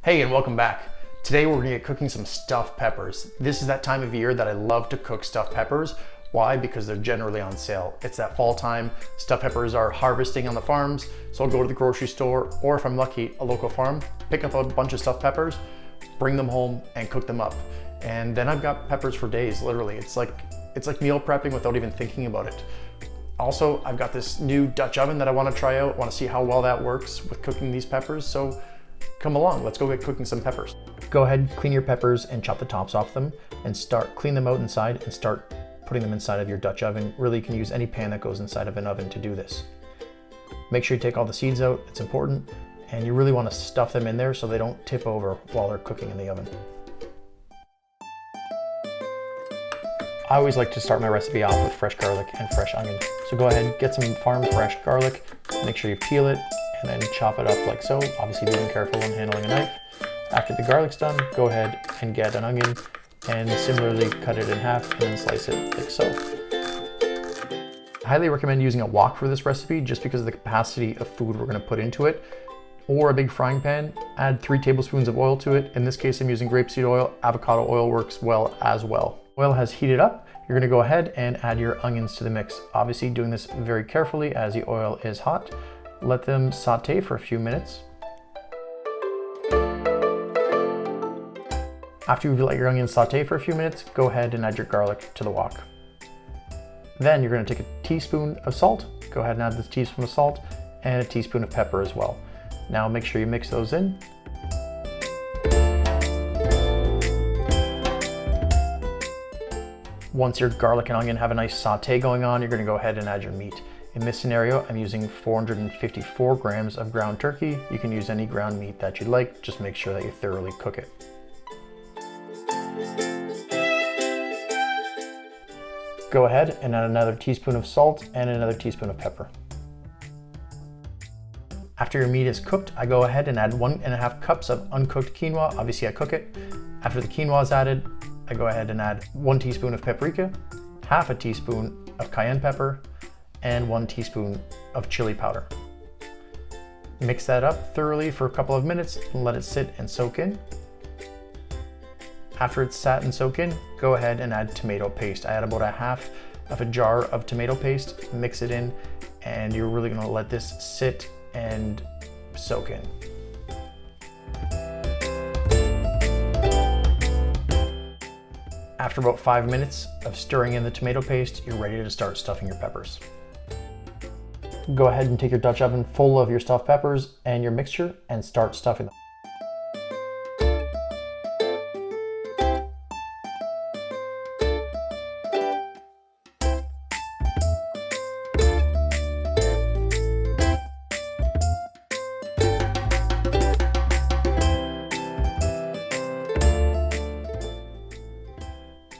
Hey, and welcome back. Today we're gonna get cooking some stuffed peppers. This is that time of year that I love to cook stuffed peppers. Why? Because they're generally on sale. It's that fall time. Stuffed peppers are harvesting on the farms, so I'll go to the grocery store, or if I'm lucky, a local farm, pick up a bunch of stuffed peppers, bring them home and cook them up. And then I've got peppers for days, literally. It's like meal prepping without even thinking about it. Also, I've got this new Dutch oven that I wanna try out. I wanna see how well that works with cooking these peppers. So come along, let's go get cooking some peppers. Go ahead, clean your peppers and chop the tops off them and clean them out inside and start putting them inside of your Dutch oven. Really, you can use any pan that goes inside of an oven to do this. Make sure you take all the seeds out, it's important, and you really want to stuff them in there so they don't tip over while they're cooking in the oven. I always like to start my recipe off with fresh garlic and fresh onion. So go ahead, get some farm fresh garlic, make sure you peel it, and then chop it up like so, obviously being careful when handling a knife. After the garlic's done, go ahead and get an onion and similarly cut it in half and then slice it like so. I highly recommend using a wok for this recipe just because of the capacity of food we're gonna put into it, or a big frying pan. Add 3 tablespoons of oil to it. In this case, I'm using grapeseed oil. Avocado oil works well as well. Oil has heated up. You're gonna go ahead and add your onions to the mix. Obviously doing this very carefully as the oil is hot. Let them saute for a few minutes. After you've let your onions saute for a few minutes, go ahead and add your garlic to the wok. Then you're going to take a teaspoon of salt. Go ahead and add this teaspoon of salt and a teaspoon of pepper as well. Now make sure you mix those in. Once your garlic and onion have a nice saute going on, you're going to go ahead and add your meat. In this scenario, I'm using 454 grams of ground turkey. You can use any ground meat that you'd like. Just make sure that you thoroughly cook it. Go ahead and add another teaspoon of salt and another teaspoon of pepper. After your meat is cooked, I go ahead and add 1.5 cups of uncooked quinoa. Obviously I cook it. After the quinoa is added, I go ahead and add 1 teaspoon of paprika, half a teaspoon of cayenne pepper, and 1 teaspoon of chili powder. Mix that up thoroughly for a couple of minutes and let it sit and soak in. After it's sat and soak in, go ahead and add tomato paste. I add about 1/2 of a jar of tomato paste, mix it in, and you're really gonna let this sit and soak in. After about 5 minutes of stirring in the tomato paste, you're ready to start stuffing your peppers. Go ahead and take your Dutch oven full of your stuffed peppers and your mixture and start stuffing them.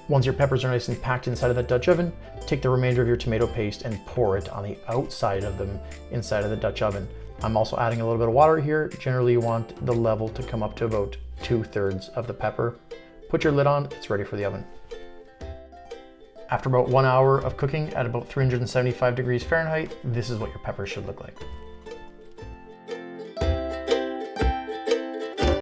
Once your peppers are nice and packed inside of that Dutch oven, take the remainder of your tomato paste and pour it on the outside of them inside of the Dutch oven. I'm also adding a little bit of water here. Generally you want the level to come up to about 2/3 of the pepper. Put your lid on, it's ready for the oven. After about 1 hour of cooking at about 375 degrees Fahrenheit, this is what your peppers should look like.